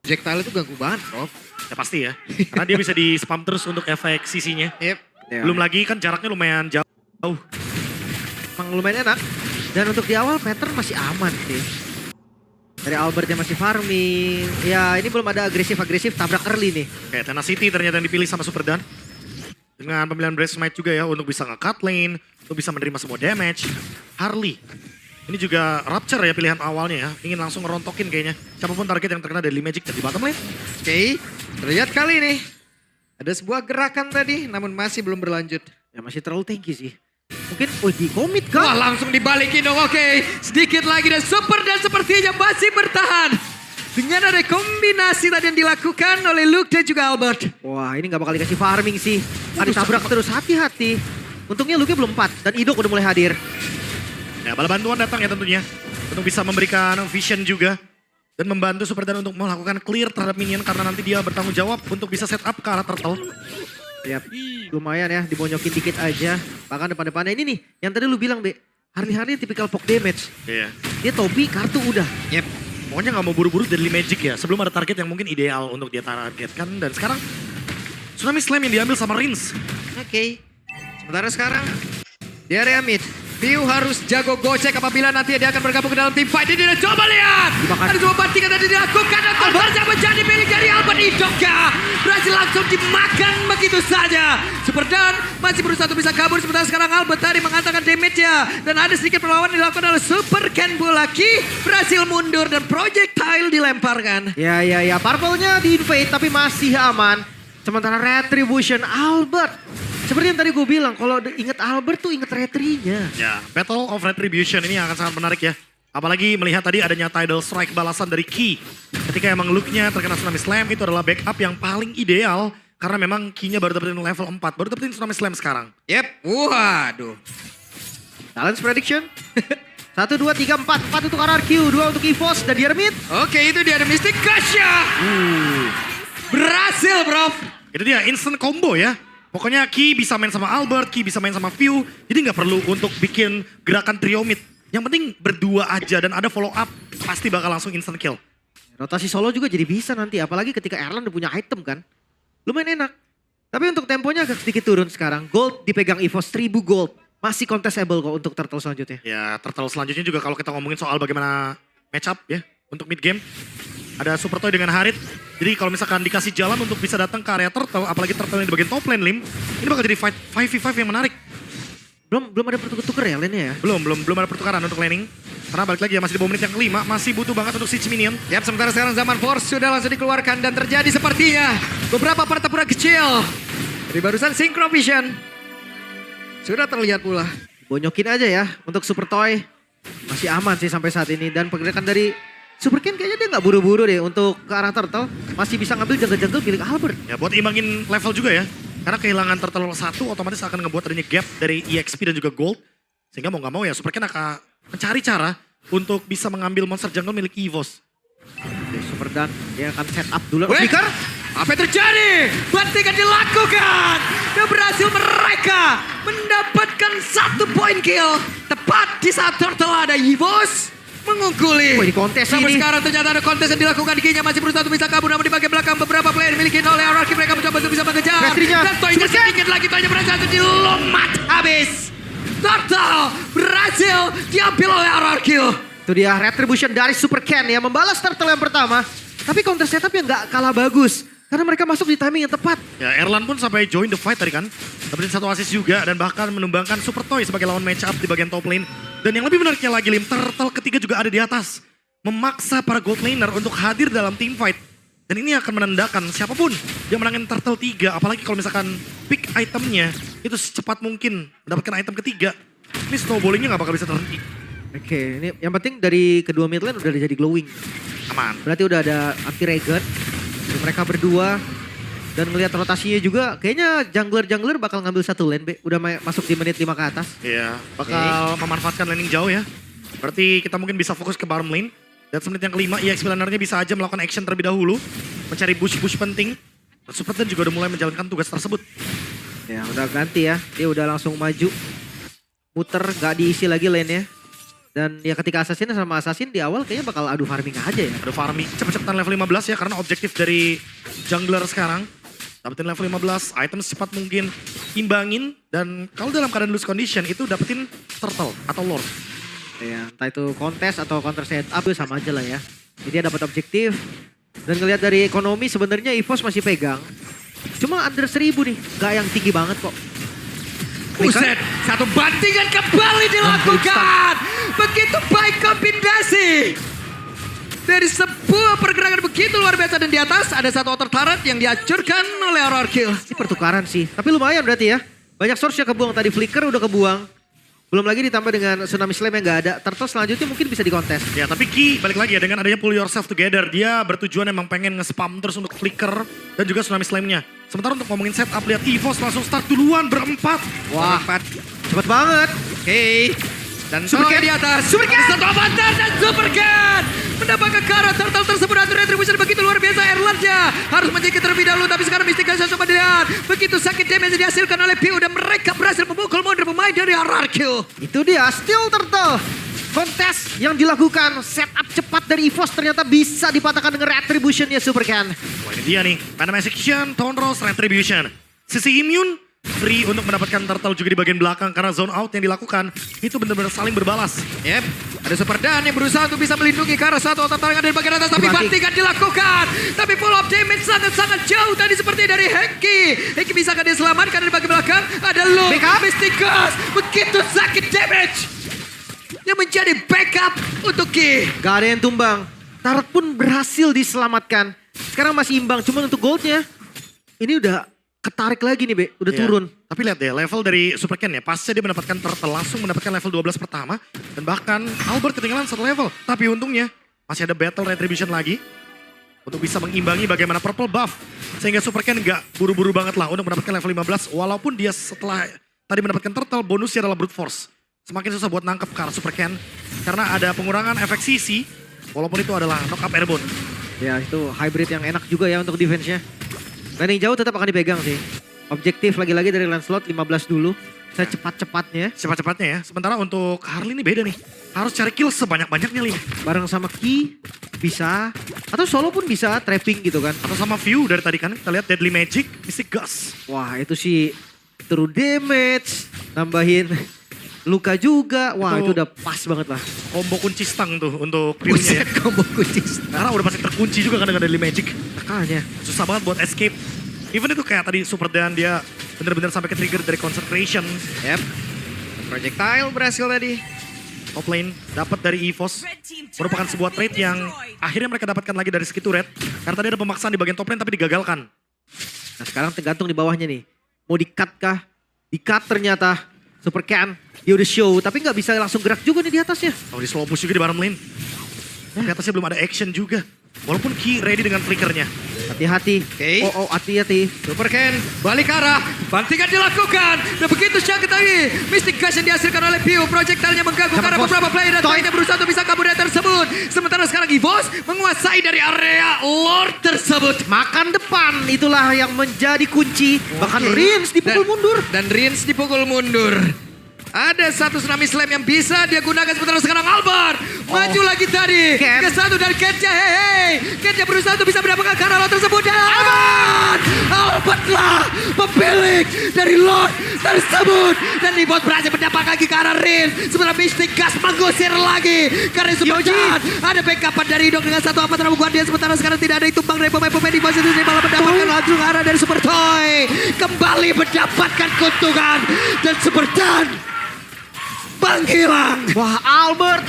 projectile itu ganggu banget, Prof. Ya pasti ya. Karena dia bisa di spam terus untuk efek sisinya. Yep. Ya. Belum lagi kan jaraknya lumayan jauh. Emang lumayan enak. Dan untuk di awal pattern masih aman sih. Dari Albert yang masih farming. Ya ini belum ada agresif-agresif tabrak early nih. Kayak Tenacity ternyata yang dipilih sama Superdan. Dengan pemilihan Breath Smite juga ya untuk bisa nge-cut lane. Untuk bisa menerima semua damage. Harley. Ini juga Rapture ya pilihan awalnya ya. Ingin langsung ngerontokin kayaknya. Siapapun target yang terkena dari Magic di bottom lane. Oke, terlihat kali ini. Ada sebuah gerakan tadi namun masih belum berlanjut. Ya masih terlalu tinggi sih. Mungkin di komit Wah kah? langsung dibalikin dong, oke. Sedikit lagi dan Super dan sepertinya masih bertahan. Dengan ada kombinasi tadi yang dilakukan oleh Luke dan juga Albert. Wah ini gak bakal dikasih farming sih. Ditabrak terus, hati-hati. Untungnya Luke belum 4 dan Idok udah mulai hadir. Ya bala bantuan datang ya tentunya. Untuk bisa memberikan vision juga. Dan membantu Superdan untuk melakukan clear terhadap minion. Karena nanti dia bertanggung jawab untuk bisa set up ke arah turtle. Yap, lumayan ya dibonyokin dikit aja. Bahkan depan-depannya ini nih, yang tadi lu bilang Be. Harley tipikal poke damage. Iya. Dia topi, kartu udah. Yep. Pokoknya gak mau buru-buru dari Magic ya. Sebelum ada target yang mungkin ideal untuk dia targetkan. Dan sekarang Tsunami Slam yang diambil sama Rins. Oke. Sementara sekarang di area mid. Piu harus jago gocek apabila nanti dia akan bergabung ke dalam tim fight. Ini dia coba lihat. Ada sebuah bantingan tadi dilakukan dan terbaca menjadi milik dari Albert Idoka. Berhasil langsung dimakan begitu saja. Superdan masih berusaha untuk bisa kabur. Sementara sekarang Albert tadi mengatakan damage-nya. Dan ada sedikit perlawanan dilakukan oleh Super Ken Bulaki. Berhasil mundur dan projectile dilemparkan. Ya. Purple-nya di-invade tapi masih aman. Sementara Retribution Albert. Seperti yang tadi gue bilang, kalau inget Albert tuh inget Retri-nya. Ya, Battle of Retribution ini akan sangat menarik ya. Apalagi melihat tadi adanya Tidal Strike balasan dari Key. Ketika emang look-nya terkena Tsunami Slam itu adalah backup yang paling ideal. Karena memang Key-nya baru dapetin level 4, baru dapetin Tsunami Slam sekarang. Yep, waduh. Talents prediction. 1, 2, 3, 4. 4 untuk RRQ, 2 untuk EVOS dan Diarmid. Oke, itu dia ada Mystic Kasha. Berhasil, bro. Itu dia instant combo ya. Pokoknya Key bisa main sama Albert, Key bisa main sama View. Jadi nggak perlu untuk bikin gerakan trio mid. Yang penting berdua aja dan ada follow up. Pasti bakal langsung instant kill. Rotasi solo juga jadi bisa nanti. Apalagi ketika Erlan udah punya item kan. Lumayan enak. Tapi untuk temponya agak sedikit turun sekarang. Gold dipegang EVOS 1000 gold. Masih contestable kok untuk turtle selanjutnya. Ya turtle selanjutnya juga kalau kita ngomongin soal bagaimana match up ya. Untuk mid game. Ada Super Toy dengan Harit. Jadi kalau misalkan dikasih jalan untuk bisa datang ke area turtle. Apalagi turtle yang di bagian top lane Lim. Ini bakal jadi fight 5v5 yang menarik. Belum ada pertuker ya lane-nya ya? Belum ada pertukaran untuk laning. Karena balik lagi ya masih di bawah menit yang kelima. Masih butuh banget untuk siege minion. Yap, sementara sekarang Zaman Force sudah langsung dikeluarkan dan terjadi sepertinya beberapa pertempuran kecil. Dari barusan Synchro Vision sudah terlihat pula. Bonyokin aja ya untuk Super Toy. Masih aman sih sampai saat ini. Dan pergerakan dari Super Ken kayaknya dia nggak buru-buru deh untuk ke arah turtle. Masih bisa ngambil jungle-jungle milik Albert. Ya buat imbangin level juga ya. Karena kehilangan turtle 1 otomatis akan ngebuat adanya gap dari EXP dan juga gold. Sehingga mau nggak mau ya Super Ken akan mencari cara untuk bisa mengambil monster jungle milik EVOS. Oke, Super Dan dia akan set up dulu. Wait, Flicker. apa yang terjadi? Bantingan dilakukan. Dan berhasil mereka mendapatkan 1 poin kill. Tepat di saat Turtle ada EVOS mengungguli. Wih, di kontes Sampai ini. sekarang ternyata ada kontes yang dilakukan. Kinya masih berusaha untuk bisa kabur. Namun di bagian belakang beberapa player dimiliki oleh RRQ. Mereka mencoba untuk bisa mengejar. Retrinya. Dan Toynya sedikit lagi. Toynya berhasil untuk dilomat habis. Turtle berhasil diambil oleh RRQ. Itu dia Retribution dari Super Ken ya membalas turtle yang pertama. Tapi counter setup yang gak kalah bagus. Karena mereka masuk di timing yang tepat. Ya Erlan pun sampai join the fight tadi kan. Dapetin 1 assist juga dan bahkan menumbangkan Super Toy sebagai lawan match up di bagian top lane. Dan yang lebih menariknya lagi Lim, turtle ketiga juga ada di atas. Memaksa para gold laner untuk hadir dalam team fight. Dan ini akan menandakan siapapun yang menangin turtle 3. Apalagi kalau misalkan pick itemnya itu secepat mungkin mendapatkan item ketiga. Ini snowballingnya gak bakal bisa terhenti. Oke, ini yang penting dari kedua mid lane udah jadi glowing. Aman. Berarti udah ada anti-regen. Mereka berdua. Dan ngelihat rotasinya juga, kayaknya jungler bakal ngambil 1 lane, Be. Udah masuk di menit 5 ke atas. Iya, bakal memanfaatkan laning jauh ya. Berarti kita mungkin bisa fokus ke bottom lane. Dan semenit yang kelima, EXP lanernya bisa aja melakukan action terlebih dahulu. Mencari bush-bush penting. Dan Superdan juga udah mulai menjalankan tugas tersebut. Ya udah ganti ya, dia udah langsung maju. Muter, gak diisi lagi lane-nya. Dan ya ketika Assassin sama Assassin di awal kayaknya bakal adu farming aja ya. Ada farming, cepet-cepetan level 15 ya karena objektif dari jungler sekarang. Dapetin level 15, item secepat mungkin, imbangin. Dan kalau dalam keadaan lose condition itu dapetin turtle atau lord. Ya, entah itu kontes atau counter setup sama aja lah ya. Jadi dia dapat objektif. Dan ngelihat dari ekonomi sebenarnya EVOS masih pegang. Cuma under 1000 nih, gak yang tinggi banget kok. Buset, satu bantingan kembali dilakukan. Begitu baik kombinasi. Dari sebuah pergerakan begitu luar biasa dan di atas ada satu outer turret yang dihancurkan oleh Horror Kill. Ini pertukaran sih, tapi lumayan berarti ya. Banyak source yang kebuang tadi, Flicker udah kebuang. Belum lagi ditambah dengan Tsunami Slam yang gak ada. Turtle selanjutnya mungkin bisa dikontes. Ya tapi Ki balik lagi ya dengan adanya pull yourself together. Dia bertujuan emang pengen nge-spam terus untuk flicker dan juga tsunami slam-nya. Sementara untuk ngomongin setup lihat EVOS langsung start duluan berempat. Wah, cepet banget. Oke. Dan Supercat di atas. Supercat. Ada satu avatar dan Supercat. Mendapatkan cara turtle tersebut ada retribution begitu luar biasa. Erlanja harus menjadi terlebih dahulu. Tapi sekarang Mystic Guys coba dilihat. Begitu sakit damage yang dihasilkan oleh Piu. Dan mereka berhasil memukul mundur pemain dari RRQ. Itu dia, Steel Turtle. Kontes yang dilakukan, setup cepat dari EVOS ternyata bisa dipatahkan dengan retribution-nya Supercan. Wah ini dia nih, Phantom Execution, Thornrose, Retribution. Sisi immune, free untuk mendapatkan turtle juga di bagian belakang karena zone out yang dilakukan itu benar-benar saling berbalas. Yep, ada Super Dan yang berusaha untuk bisa melindungi ke arah satu otak tarangan dari bagian atas. Tapi Dibanting. bantingan dilakukan. Tapi full of damage sangat-sangat jauh tadi seperti dari Hengki. Hengki bisakah dia selamatkan dari bagian belakang? Ada Luke, Backup. Mystikus. Begitu sakit damage. Yang menjadi backup untuk Ki. Gak ada yang tumbang. Turret pun berhasil diselamatkan. Sekarang masih imbang, cuma untuk goldnya. Ini udah ketarik lagi nih Be, udah Ya, turun. Tapi lihat deh level dari Supercan ya, pasca dia mendapatkan turtle langsung mendapatkan level 12 pertama. Dan bahkan Albert ketinggalan satu level. Tapi untungnya masih ada battle retribution lagi. Untuk bisa mengimbangi bagaimana purple buff. Sehingga Supercan nggak buru-buru banget lah untuk mendapatkan level 15. Walaupun dia setelah tadi mendapatkan turtle bonusnya adalah brute force. Semakin susah buat nangkep ke arah Supercan. Karena ada pengurangan efek CC. Walaupun itu adalah knock up airborne. Ya itu hybrid yang enak juga ya untuk defense-nya. Landing jauh tetap akan dipegang sih. Objektif lagi-lagi dari Lancelot 15 dulu. Secepat-cepatnya. Cepat-cepatnya ya. Sementara untuk Harley ini beda nih. Harus cari kill sebanyak-banyaknya Lim. Bareng sama Ki bisa. Atau solo pun bisa trapping gitu kan. Atau sama view dari tadi kan kita lihat Deadly Magic, Mystic Gus. Wah itu sih true damage. Nambahin luka juga. Wah itu udah pas banget lah. Combo kunci stang tuh untuk view-nya ya. Buset, combo kunci. Karena udah pasti terkunci juga kan dengan Deadly Magic. Makanya. Susah banget buat escape. Even itu kayak tadi Super Dan dia bener-bener sampai ke trigger dari concentration. Yep. Projectile berhasil tadi. Top lane dapat dari EVOS. Merupakan sebuah trade yang akhirnya mereka dapatkan lagi dari Skitu Red. Karena tadi ada pemaksaan di bagian top lane tapi digagalkan. Nah sekarang tergantung di bawahnya nih. Mau di-cut kah? Di-cut ternyata. Supercan. Dia udah show tapi nggak bisa langsung gerak juga nih di atasnya. Oh di slow push juga di bottom lane. Tapi atasnya belum ada action juga. Walaupun Ki ready dengan flickernya. Hati-hati. Oke. Oh hati-hati. Supercan balik arah, bantingan dilakukan. Dan begitu sakit lagi. Mystic Gas yang dihasilkan oleh Piu. Projectile-nya mengganggu Sama karena bos. beberapa player dan Toy. poinnya berusaha untuk bisa kabur dari tersebut. Sementara sekarang EVOS menguasai dari area Lord tersebut. Makan depan itulah yang menjadi kunci. Bahkan Oke. Rins dipukul Dan- mundur. Dan Rins dipukul mundur. Ada satu tsunami slam yang bisa dia gunakan sementara sekarang Albert maju lagi tadi Ken. ke satu dari Kenja. Kenja berusaha untuk bisa mendapatkan karena Lord tersebut dan Albert lah pemilik dari Lord tersebut dan Libot berhasil mendapat lagi ke arah Rin. Sementara Mystic Gas mengusir lagi karena Superjan ada backupan dari Idok dengan satu avatar Guardian. Sementara sekarang tidak ada tumbang dari pemain-pemain di posisi ini malah mendapatkan langsung arah dari Super Toy kembali mendapatkan keuntungan dan Superjan menghilang. Wah Albert.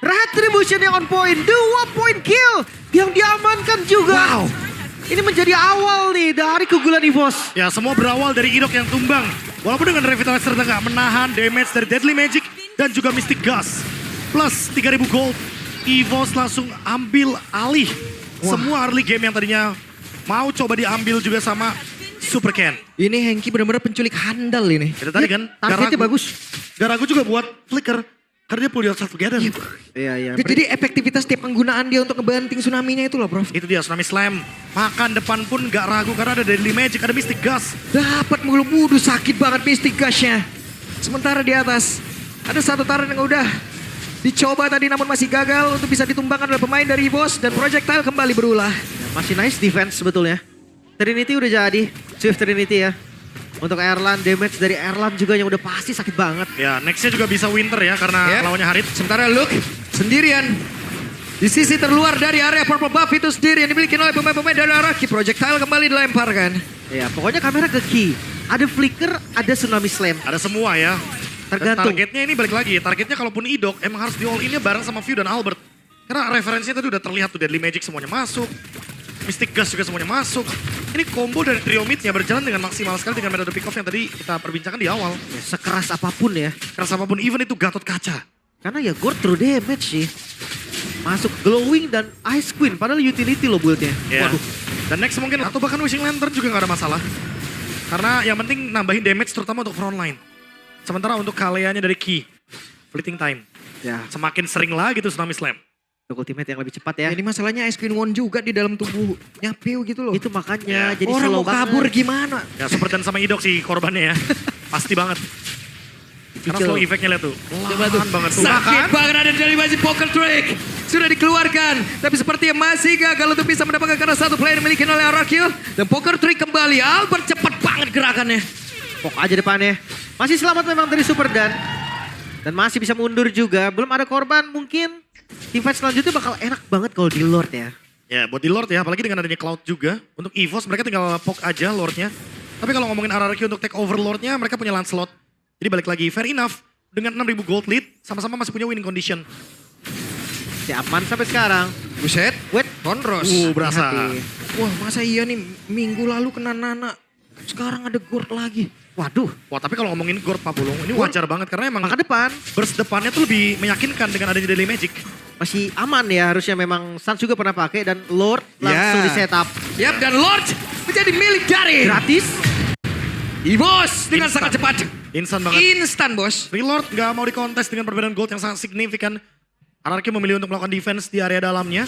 Retribution yang on point. 2 point kill yang diamankan juga. Wow. Ini menjadi awal nih dari keunggulan EVOS. Ya semua berawal dari Idok yang tumbang. Walaupun dengan Revitalizer nggak menahan damage dari Deadly Magic dan juga Mystic Gus. Plus 3000 gold. EVOS langsung ambil alih. Semua early game yang tadinya mau coba diambil juga sama Supercan. Ini Hengki benar-benar penculik handal ini. Itu tadi kan. Targetnya bagus. Gak ragu juga buat flicker. Karena dia pull yourself together. Iya. Jadi efektivitas tiap penggunaan dia untuk ngebanting tsunami-nya itu loh, Bro. Itu dia Tsunami Slam. Makan depan pun gak ragu karena ada Deadly Magic, ada Mystic Gus. Dapat mulu sakit banget Mystic Gas-nya. Sementara di atas ada satu taran yang udah Dicoba tadi namun masih gagal untuk bisa ditumbangkan oleh pemain dari EVOS. Dan projectile kembali berulah. Masih nice defense sebetulnya. Trinity udah jadi. Swift Trinity ya. Untuk Erlan, damage dari Erlan juga yang udah pasti sakit banget. Ya, nextnya juga bisa Winter ya karena Yep. lawannya Harit. Sementara Luke sendirian. Di sisi terluar dari area purple buff itu sendiri yang dimiliki oleh pemain-pemain dari Araki. Projectile kembali dilemparkan. Ya, pokoknya kamera ke key. Ada flicker, ada tsunami slam. Ada semua ya. Dan Tergantung. targetnya ini balik lagi. Targetnya kalaupun Idok emang harus di all in-nya bareng sama View dan Albert. Karena referensinya tadi udah terlihat tuh. Deadly Magic semuanya masuk. Mystic Gust juga semuanya masuk. Ini combo dari trio mid-nya berjalan dengan maksimal sekali dengan metode pick off yang tadi kita perbincangkan di awal. Ya, sekeras apapun ya. Keras apapun even itu Gatot Kaca. Karena ya Gord true damage sih. Masuk glowing dan Ice Queen. Padahal utility loh build-nya. Ya. Waduh. Dan next mungkin atau bahkan Wishing Lantern juga gak ada masalah. Karena yang penting nambahin damage terutama untuk frontline. Sementara untuk kaleannya dari Key, fleeting time. Ya, Semakin sering lagi tuh Tsunami Slam. untuk ultimate yang lebih cepat ya. Ini masalahnya Ice Queen Won juga di dalam tubuhnya Pew gitu loh. Itu makanya Ya. jadi Orang slow mau kabur banget. gimana? Ya Super Dan sama Idok sih korbannya ya. Pasti banget. Karena Dicicil. flow effect-nya lihat tuh. Coba tuh. Lahan banget tuh. Sakit banget ada dari masih poker trick. Sudah dikeluarkan. Tapi sepertinya masih gagal untuk bisa mendapatkan karena satu player dimiliki oleh Arakil. Dan poker trick kembali. Albert cepat banget gerakannya. Pok aja depannya. Masih selamat memang dari Super Dan. Dan masih bisa mundur juga. Belum ada korban mungkin. Teamfight selanjutnya bakal enak banget kalau di Lord ya. Ya buat di Lord ya, apalagi dengan adanya Cloud juga. Untuk EVOS mereka tinggal poke aja Lordnya. Tapi kalau ngomongin RRQ untuk take over Lordnya, mereka punya Lancelot. Jadi balik lagi, fair enough. Dengan 6.000 gold lead, sama-sama masih punya winning condition. Si aman sampai sekarang. Buset. Wait. Conros. Berasa. Hati. Wah masa iya nih minggu lalu kena Nana. Sekarang ada Gord lagi. Waduh. Wah tapi kalau ngomongin Gord Papulung, ini wajar banget karena emang Maka depan burst depannya tuh lebih meyakinkan dengan adanya Daily Magic. masih aman ya. Harusnya memang Sans juga pernah pakai. Dan Lord langsung Ya. di setup. Yap dan Lord menjadi milik dari Gratis. EVOS dengan Instan. sangat cepat. Instan banget. Instan bos. Lord nggak mau dikontes dengan perbedaan gold yang sangat signifikan. RRQ memilih untuk melakukan defense di area dalamnya.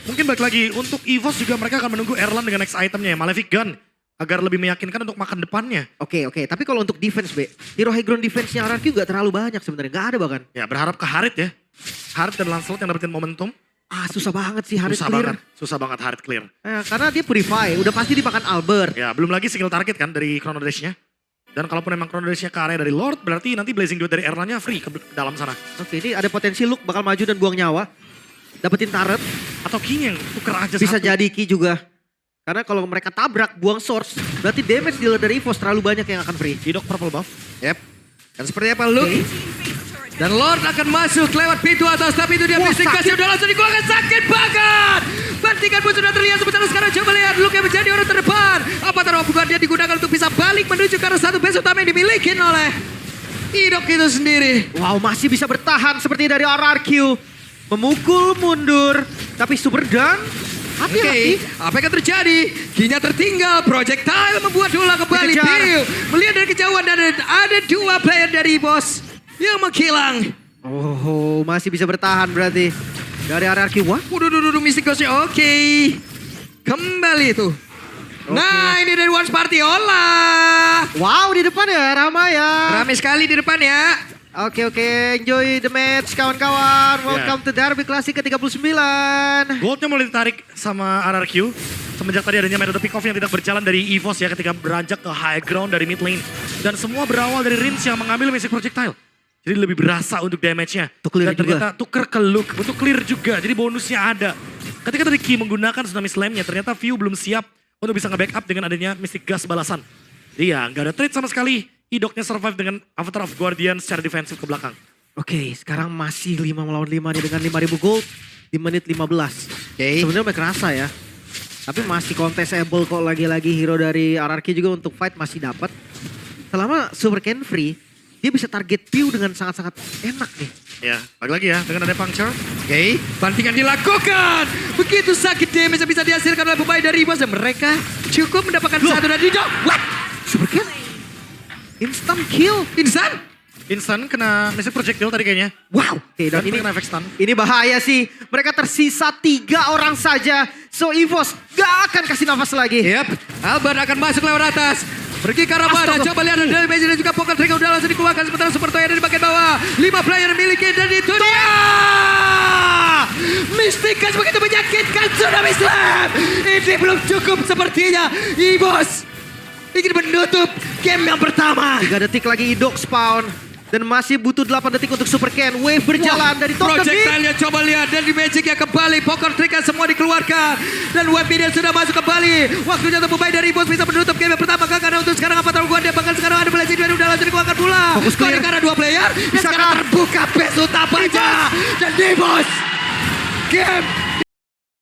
Mungkin balik lagi, untuk EVOS juga mereka akan menunggu Erlan dengan next itemnya ya, Malefic Gun. Agar lebih meyakinkan untuk makan depannya. Oke. Tapi kalau untuk defense B. Hero high ground defense-nya RRQ gak terlalu banyak sebenarnya. Gak ada bahkan. Ya berharap ke Harit ya. Harit dan Lancelot yang dapetin momentum. Susah banget sih Harit Susah clear. banget. Susah banget Harit clear. Karena dia purify. Udah pasti dimakan Albert. Ya belum lagi single target kan dari Chrono Dash-nya. Dan kalaupun memang Chrono Dash-nya ke area dari Lord, berarti nanti Blazing Duet dari Erlannya free ke dalam sana. Oke, ini ada potensi Luke bakal maju dan buang nyawa. Dapetin turret. Atau King yang tuker aja Bisa satu. jadi Ki juga. Karena kalau mereka tabrak, buang source. Berarti damage dealer dari EVOS terlalu banyak yang akan free. Idok purple buff. Yap. Dan seperti apa Luke? Dan Lord akan masuk lewat pintu atas. Tapi itu dia Wah, Mystic Gust sakit. udah langsung dikeluarkan. Sakit banget. Bantingan pun sudah terlihat. Sementara sekarang coba lihat Luke yang menjadi orang terdepan. Apa taruh bukan dia digunakan untuk bisa balik menuju ke arah satu base utama yang dimiliki oleh Idok itu sendiri. Wow, masih bisa bertahan seperti dari RRQ. Memukul mundur. Tapi Super Dan hati-hati. Apa yang akan terjadi? Kinya tertinggal, projectile membuat bola kembali. Dikejar. Bill melihat dari kejauhan dan ada dua player dari bos yang menghilang. Oh, masih bisa bertahan berarti. Dari RRQ, wah. Waduh, Mystic Ghost-nya oke. Kembali itu. Nah, ini dari Once Party, hola. Wow, di depan ya, ramai ya. Ramai sekali di depan ya. Oke, enjoy the match kawan-kawan. Welcome to Derby Classic ke-39. Goldnya mulai ditarik sama RRQ. Semenjak tadi adanya metode pick off yang tidak berjalan dari EVOS ya ketika beranjak ke high ground dari mid lane. Dan semua berawal dari Rins yang mengambil Mystic Projectile. Jadi lebih berasa untuk damage-nya. Untuk clear Dan ternyata tuker ke Luke. Untuk clear juga, jadi bonusnya ada. Ketika tadi Ki menggunakan Tsunami Slam-nya, ternyata View belum siap untuk bisa nge-backup dengan adanya Mystic Gust balasan. Dia nggak ada trade sama sekali. Idoknya survive dengan Avatar of Guardian secara defensif ke belakang. Oke, sekarang masih 5 melawan 5 nih dengan 5.000 gold di menit 15. Oke. Sebenarnya udah kerasa ya. Tapi masih contestable kok lagi-lagi hero dari RRQ juga untuk fight masih dapat. Selama Super Can free, dia bisa target Pew dengan sangat-sangat enak nih. Ya, balik lagi ya dengan ada puncture. Oke, bantingan dilakukan. Begitu sakit damage yang bisa dihasilkan oleh pemain dari bos dan mereka cukup mendapatkan satu dan tidak. What? Super Can? Instant kill. Instan kena Mystic Projectile tadi kayaknya. Wow. Oke, dan Dan ini kena efek stun. ini bahaya sih. Mereka tersisa 3 orang saja. So EVOS gak akan kasih nafas lagi. Yap, Albert akan masuk lewat atas. Pergi ke arah mana? Astaga. Coba lihat ada damage dan juga Poker Trigger udah langsung dikeluarkan. Sementara Super Toy ada di bagian bawah. 5 player miliki dan itu dia. Mystikas begitu menyakitkan Tsunami Slam. Ini belum cukup sepertinya. EVOS ingin menutup game yang pertama. 3 detik lagi Idok spawn. Dan masih butuh 8 detik untuk Super Ken. Wave berjalan dari top ke mid. Projectile-nya coba lihat dan di Magic-nya kembali. Poker Trigger semua dikeluarkan. Dan Web Minion sudah masuk kembali. Waktunya untuk pemain dari EVOS bisa menutup game yang pertama. Karena untuk sekarang apa tahu dia bahkan sekarang ada Blazing Duel udah langsung dikeluarkan pula. Fokus clear. Karena 2 player. Dan Bisa sekarang kah? terbuka base utamanya. Dan EVOS game